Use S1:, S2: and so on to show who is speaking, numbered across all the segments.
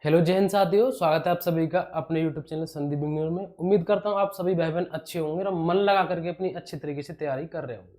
S1: Hello जय हिंद साथियों, स्वागत है आप सभी का अपने YouTube चैनल संदीप बिगनर में। उम्मीद करता हूँ आप सभी भाई बहन अच्छे होंगे और मन लगा करके अपनी अच्छी तरीके से तैयारी कर रहे होंगे।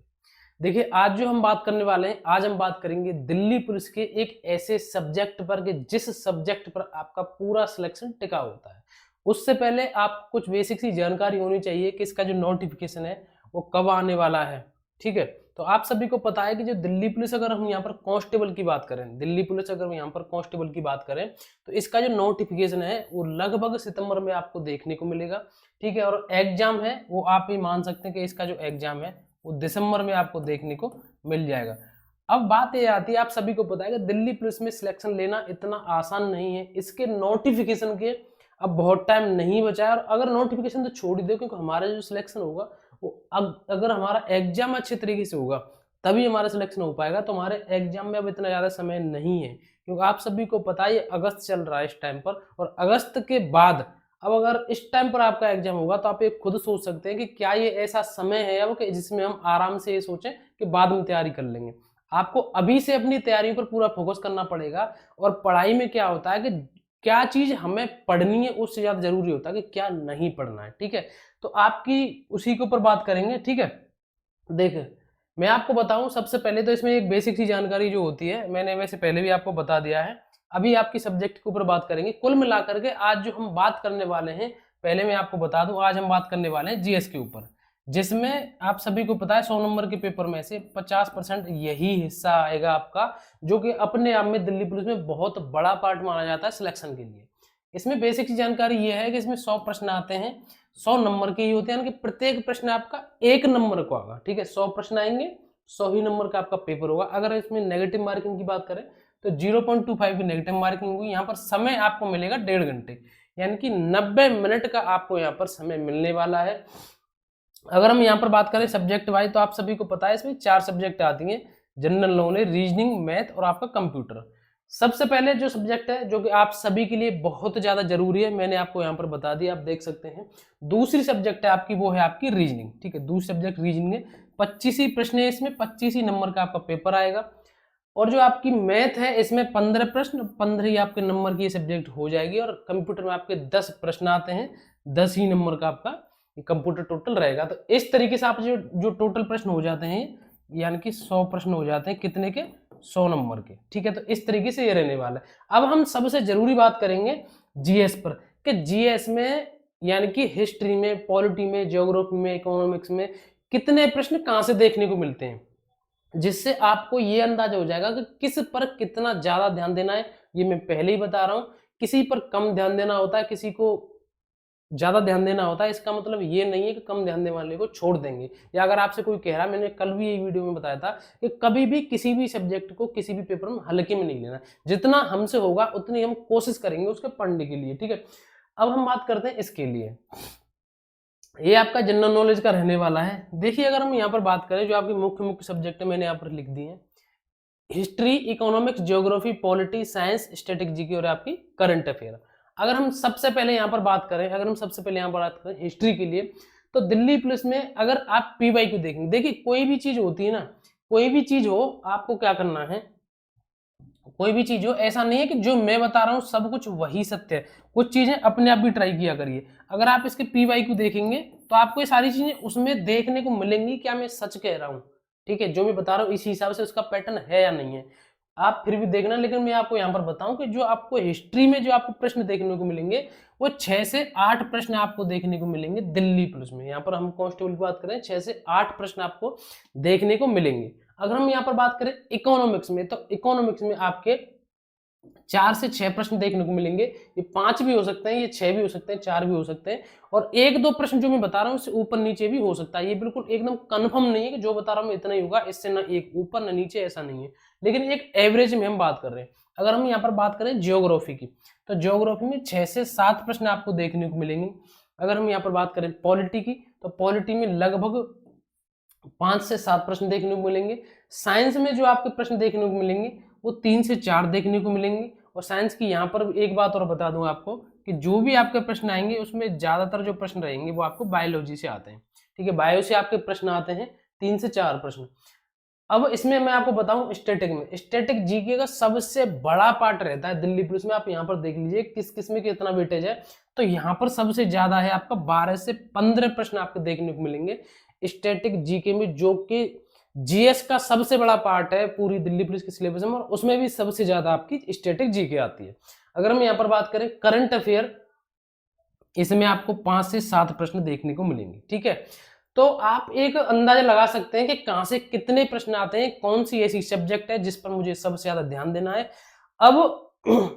S1: देखिए, आज जो हम बात करने वाले हैं, आज हम बात करेंगे दिल्ली पुलिस के एक ऐसे सब्जेक्ट पर कि जिस सब्जेक्ट पर आपका पूरा सिलेक्शन टिका होता है। उससे पहले आप कुछ बेसिक सी जानकारी होनी चाहिए कि इसका जो नोटिफिकेशन है वो कब आने वाला है। ठीक है, तो आप सभी को पता है कि जो दिल्ली पुलिस, अगर हम यहाँ पर कांस्टेबल की बात करें, दिल्ली पुलिस अगर हम यहाँ पर कांस्टेबल की बात करें, तो इसका जो नोटिफिकेशन है वो लगभग सितंबर में आपको देखने को मिलेगा। ठीक है, और एग्जाम है वो आप ही मान सकते हैं कि इसका जो एग्जाम है वो दिसंबर में आपको देखने को मिल जाएगा। अब बात ये आती है, आप सभी को पता है कि दिल्ली पुलिस में सिलेक्शन लेना इतना आसान नहीं है। इसके नोटिफिकेशन के अब बहुत टाइम नहीं बचा है, और अगर नोटिफिकेशन तो छोड़ ही दो, क्योंकि हमारा जो सिलेक्शन होगा वो अगर हमारा एग्जाम अच्छे तरीके से होगा तभी हमारा सिलेक्शन हो पाएगा। तो हमारे एग्जाम में अब इतना ज़्यादा समय नहीं है, क्योंकि आप सभी को पता है ये अगस्त चल रहा है इस टाइम पर, और अगस्त के बाद अब अगर इस टाइम पर आपका एग्जाम होगा तो आप ये खुद सोच सकते हैं कि क्या ये ऐसा समय है अब कि जिसमें हम आराम से ये सोचें कि बाद में तैयारी कर लेंगे। आपको अभी से अपनी तैयारियों पर पूरा फोकस करना पड़ेगा। और पढ़ाई में क्या होता है कि क्या चीज हमें पढ़नी है उससे ज्यादा जरूरी होता है कि क्या नहीं पढ़ना है। ठीक है, तो आपकी उसी के ऊपर बात करेंगे। ठीक है, देख, मैं आपको बताऊं, सबसे पहले तो इसमें एक बेसिक सी जानकारी जो होती है मैंने वैसे पहले भी आपको बता दिया है। अभी आपकी सब्जेक्ट के ऊपर बात करेंगे। कुल मिलाकर के आज जो हम बात करने वाले हैं, पहले मैं आपको बता दूं, आज हम बात करने वाले हैं जीएस के ऊपर, जिसमें आप सभी को पता है 100 नंबर के पेपर में से 50% यही हिस्सा आएगा आपका, जो कि अपने आप में दिल्ली पुलिस में बहुत बड़ा पार्ट माना जाता है सिलेक्शन के लिए। इसमें बेसिक सी जानकारी ये है कि इसमें 100 प्रश्न आते हैं, 100 नंबर के ही होते हैं, यानी कि प्रत्येक प्रश्न आपका 1 नंबर को आएगा। ठीक है, 100 प्रश्न आएंगे, 100 ही नंबर का आपका पेपर होगा। अगर इसमें नेगेटिव मार्किंग की बात करें तो 0.25 की नेगेटिव मार्किंग होगी। यहाँ पर समय आपको मिलेगा 1.5 घंटे, यानी कि 90 मिनट का आपको यहाँ पर समय मिलने वाला है। अगर हम यहाँ पर बात करें सब्जेक्ट वाइज, तो आप सभी को पता है इसमें 4 सब्जेक्ट आती हैं, जनरल नॉलेज, रीजनिंग, मैथ और आपका कंप्यूटर। सबसे पहले जो सब्जेक्ट है जो कि आप सभी के लिए बहुत ज्यादा जरूरी है, मैंने आपको यहाँ पर बता दिया, आप देख सकते हैं। दूसरी सब्जेक्ट है आपकी, वो है आपकी रीजनिंग। ठीक है, दूसरी सब्जेक्ट रीजनिंग है, 25 ही प्रश्न है इसमें, 25 ही नंबर का आपका पेपर आएगा। और जो आपकी मैथ है इसमें 15 प्रश्न, 15 ही आपके नंबर की सब्जेक्ट हो जाएगी। और कंप्यूटर में आपके 10 प्रश्न आते हैं, 10 ही नंबर का आपका कंप्यूटर टोटल रहेगा। तो इस तरीके से आप जो टोटल प्रश्न हो जाते हैं, यानी कि 100 प्रश्न हो जाते हैं, कितने के? 100 नंबर के। ठीक है, तो इस तरीके से ये रहने वाला है। अब हम सबसे जरूरी बात करेंगे जीएस पर, कि जीएस में यानी कि हिस्ट्री में, पॉलिटी में, ज्योग्राफी में, इकोनॉमिक्स में कितने प्रश्न कहां से देखने को मिलते हैं, जिससे आपको ये अंदाजा हो जाएगा कि किस पर कितना ज्यादा ध्यान देना है। ये मैं पहले ही बता रहा हूं, किसी पर कम ध्यान देना होता है, किसी को ज्यादा ध्यान देना होता है। इसका मतलब ये नहीं है कि कम ध्यान देने वाले को छोड़ देंगे, या अगर आपसे कोई कह रहा है, मैंने कल भी ये वीडियो में बताया था कि कभी भी किसी भी सब्जेक्ट को किसी भी पेपर में हल्के में नहीं लेना। जितना हमसे होगा उतनी हम कोशिश करेंगे उसके पढ़ने के लिए। ठीक है, अब हम बात करते हैं इसके लिए, ये आपका जनरल नॉलेज का रहने वाला है। देखिए, अगर हम यहाँ पर बात करें, जो आपके मुख्य मुख्य सब्जेक्ट मैंने यहाँ पर लिख दिए हैं, history, economics, geography, polity, science, static GK और आपकी करंट अफेयर। अगर हम सबसे पहले यहाँ पर बात करें, हिस्ट्री के लिए, तो दिल्ली पुलिस में अगर आप पीवाई को देखेंगे, देखिए कोई भी चीज होती है ना, कोई भी चीज हो, आपको क्या करना है, कोई भी चीज हो, ऐसा नहीं है कि जो मैं बता रहा हूँ सब कुछ वही सत्य है। कुछ चीजें अपने आप भी ट्राई किया करिए। अगर आप इसके पीवाई को देखेंगे तो आपको ये सारी चीजें उसमें देखने को मिलेंगी, क्या मैं सच कह रहा हूँ। ठीक है, जो मैं बता रहा हूँ इसी हिसाब से उसका पैटर्न है या नहीं है, आप फिर भी देखना। लेकिन मैं आपको यहाँ पर बताऊं कि जो आपको हिस्ट्री में जो आपको प्रश्न देखने को मिलेंगे, वो 6 से 8 प्रश्न आपको देखने को मिलेंगे दिल्ली पुलिस में। यहाँ पर हम कांस्टेबल की बात करें, 6 से 8 प्रश्न आपको देखने को मिलेंगे। अगर हम यहाँ पर बात करें इकोनॉमिक्स में, तो इकोनॉमिक्स में आपके 4 से 6 प्रश्न देखने को मिलेंगे। ये 5 भी हो सकते हैं, ये 6 भी हो सकते हैं, 4 भी हो सकते हैं, और 1-2 प्रश्न जो मैं बता रहा हूँ इससे ऊपर नीचे भी हो सकता है। ये बिल्कुल एकदम कंफर्म नहीं है कि जो बता रहा हूँ इतना ही होगा, इससे ना एक ऊपर ना नीचे, ऐसा नहीं है। लेकिन एक एवरेज में हम बात कर रहे हैं। अगर हम यहाँ पर बात करें ज्योग्राफी की, तो ज्योग्राफी में 6 से 7 प्रश्न आपको देखने को मिलेंगे। अगर हम यहाँ पर बात करें पॉलिटी की, तो पॉलिटी में लगभग 5 से 7 प्रश्न देखने को मिलेंगे। साइंस में जो आपके प्रश्न देखने को मिलेंगे वो 3 से 4 देखने को मिलेंगे। और साइंस की यहाँ पर एक बात और बता दूं आपको, कि जो भी आपके प्रश्न आएंगे उसमें ज्यादातर जो प्रश्न रहेंगे वो आपको बायोलॉजी से आते हैं। ठीक है, बायो से आपके प्रश्न आते हैं 3 से 4 प्रश्न। अब इसमें मैं आपको बताऊं, स्टैटिक में स्टैटिक जीके का सबसे बड़ा पार्ट रहता है दिल्ली पुलिस में। आप यहाँ पर देख लीजिए किस किस में कितना वेटेज है। तो यहाँ पर सबसे ज्यादा है आपका 12 से 15 प्रश्न आपको देखने को मिलेंगे स्टैटिक जीके में, जो कि जीएस का सबसे बड़ा पार्ट है पूरी दिल्ली पुलिस के सिलेबस में, और उसमें भी सबसे ज्यादा आपकी स्टैटिक जीके आती है। अगर हम यहाँ पर बात करें करंट अफेयर, इसमें आपको 5 से 7 प्रश्न देखने को मिलेंगे। ठीक है, तो आप एक अंदाजा लगा सकते हैं कि कहां से कितने प्रश्न आते हैं, कौन सी ऐसी सब्जेक्ट है जिस पर मुझे सबसे ज्यादा ध्यान देना है। अब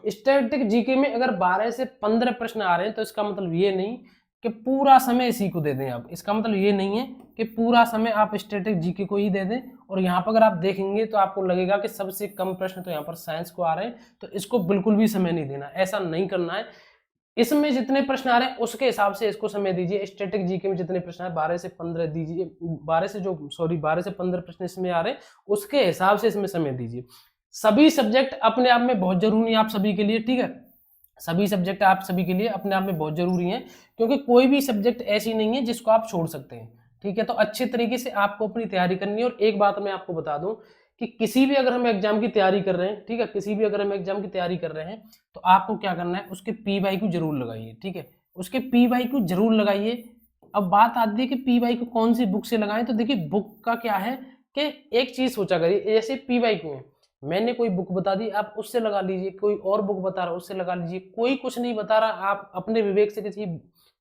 S1: स्टैटिक जीके में अगर 12 से 15 प्रश्न आ रहे हैं तो इसका मतलब ये नहीं कि पूरा समय इसी को दे दें आप। इसका मतलब ये नहीं है कि पूरा समय आप स्टैटिक जीके को ही दे दें। और यहाँ पर अगर आप देखेंगे तो आपको लगेगा कि सबसे कम प्रश्न तो यहाँ पर साइंस को आ रहे हैं, तो इसको बिल्कुल भी समय नहीं देना, ऐसा नहीं करना है। इसमें जितने प्रश्न आ रहे हैं उसके हिसाब से इसको समय दीजिए। स्टैटिक जीके में जितने प्रश्न है 12 से 15 दीजिए, 12 से 15 प्रश्न इसमें आ रहे हैं, उसके हिसाब से इसमें समय दीजिए। सभी सब्जेक्ट अपने आप में बहुत जरूरी है आप सभी के लिए। ठीक है, सभी सब्जेक्ट आप सभी के लिए अपने आप में बहुत जरूरी है, क्योंकि कोई भी सब्जेक्ट ऐसी नहीं है जिसको आप छोड़ सकते हैं। ठीक है, तो अच्छे तरीके से आपको अपनी तैयारी करनी है। और एक बात मैं आपको बता दूं कि किसी भी अगर हम एग्जाम की तैयारी कर रहे हैं, ठीक है, किसी भी अगर हम एग्जाम की तैयारी कर रहे हैं तो आपको क्या करना है, उसके पी वाई क्यू जरूर लगाइए। ठीक है, उसके पी वाई क्यू जरूर लगाइए। अब बात आती है कि पी वाई क्यू कौन सी बुक से लगाएं, तो देखिए बुक का क्या है कि एक चीज सोचा करिए, जैसे पी वाई क्यू है, मैंने कोई बुक बता दी आप उससे लगा लीजिए, कोई और बुक बता रहा उससे लगा लीजिए, कोई कुछ नहीं बता रहा आप अपने विवेक से किसी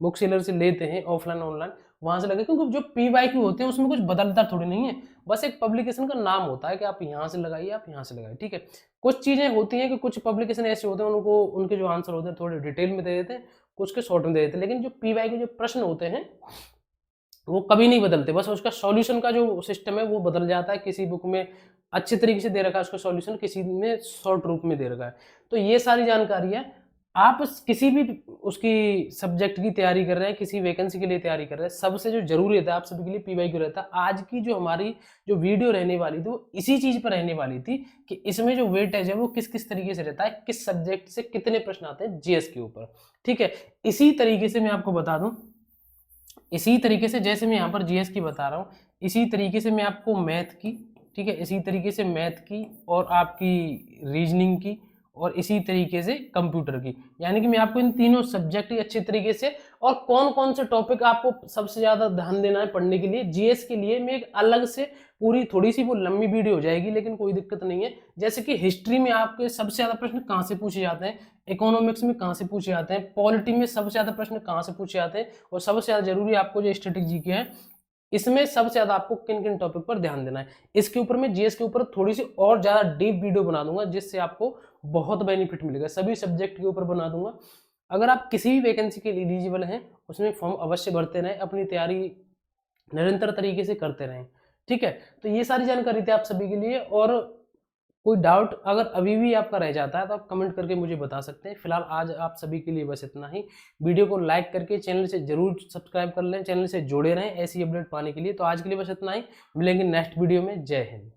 S1: बुक सेलर से लेते हैं ऑफलाइन ऑनलाइन, वहां से लगे। क्योंकि जो पीवाईक्यू होते हैं उसमें कुछ बदलता थोड़ी नहीं है, बस एक पब्लिकेशन का नाम होता है कि आप यहाँ से लगाइए, आप यहाँ से लगाइए। ठीक है, कुछ चीजें होती हैं कि कुछ पब्लिकेशन ऐसे होते हैं उनको उनके जो आंसर होते हैं थोड़े डिटेल में दे देते हैं, कुछ के शॉर्ट में दे देते हैं, लेकिन जो पीवाईक्यू जो प्रश्न होते हैं वो कभी नहीं बदलते, बस उसका सॉल्यूशन का जो सिस्टम है वो बदल जाता है। किसी बुक में अच्छे तरीके से दे रखा है उसका सॉल्यूशन, किसी में शॉर्ट रूप में दे रखा है। तो ये सारी जानकारी है। आप किसी भी उसकी सब्जेक्ट की तैयारी कर रहे हैं, किसी वैकेंसी के लिए तैयारी कर रहे हैं, सबसे जो जरूरी रहता है आप सभी के लिए पीवाईक्यू रहता है। आज की जो हमारी जो वीडियो रहने वाली थी वो इसी चीज पर रहने वाली थी कि इसमें जो वेटेज है वो किस किस तरीके से रहता है, किस सब्जेक्ट से कितने प्रश्न आते हैं जीएस के ऊपर। ठीक है, इसी तरीके से मैं आपको बता दूं, इसी तरीके से जैसे मैं यहाँ पर जीएस की बता रहा हूँ, इसी तरीके से मैं आपको मैथ की, ठीक है, इसी तरीके से मैथ की और आपकी रीजनिंग की और इसी तरीके से कंप्यूटर की, यानी कि मैं आपको इन तीनों सब्जेक्ट की अच्छे तरीके से और कौन कौन से टॉपिक आपको सबसे ज्यादा ध्यान देना है पढ़ने के लिए, जीएस के लिए मैं एक अलग से पूरी, थोड़ी सी वो लंबी वीडियो हो जाएगी लेकिन कोई दिक्कत नहीं है। जैसे कि हिस्ट्री में आपके सबसे ज्यादा प्रश्न कहाँ से पूछे जाते हैं, इकोनॉमिक्स में कहाँ से पूछे जाते हैं, पॉलिटी में सबसे ज्यादा प्रश्न कहाँ से पूछे जाते हैं, और सबसे ज्यादा जरूरी आपको जो स्टैटिक जीके है इसमें सबसे ज्यादा आपको किन किन टॉपिक पर ध्यान देना है, इसके ऊपर मैं जीएस के ऊपर थोड़ी सी और ज्यादा डीप वीडियो बना दूंगा जिससे आपको बहुत बेनिफिट मिलेगा। सभी सब्जेक्ट के ऊपर बना दूंगा। अगर आप किसी भी वैकेंसी के लिए एलिजिबल हैं उसमें फॉर्म अवश्य भरते रहें, अपनी तैयारी निरंतर तरीके से करते रहें। ठीक है, तो ये सारी जानकारी थी आप सभी के लिए। और कोई डाउट अगर अभी भी आपका रह जाता है तो आप कमेंट करके मुझे बता सकते हैं। फिलहाल आज आप सभी के लिए बस इतना ही। वीडियो को लाइक करके चैनल से जरूर सब्सक्राइब कर लें, चैनल से जुड़े रहें ऐसी अपडेट पाने के लिए। तो आज के लिए बस इतना ही, मिलेंगे नेक्स्ट वीडियो में। जय हिंद।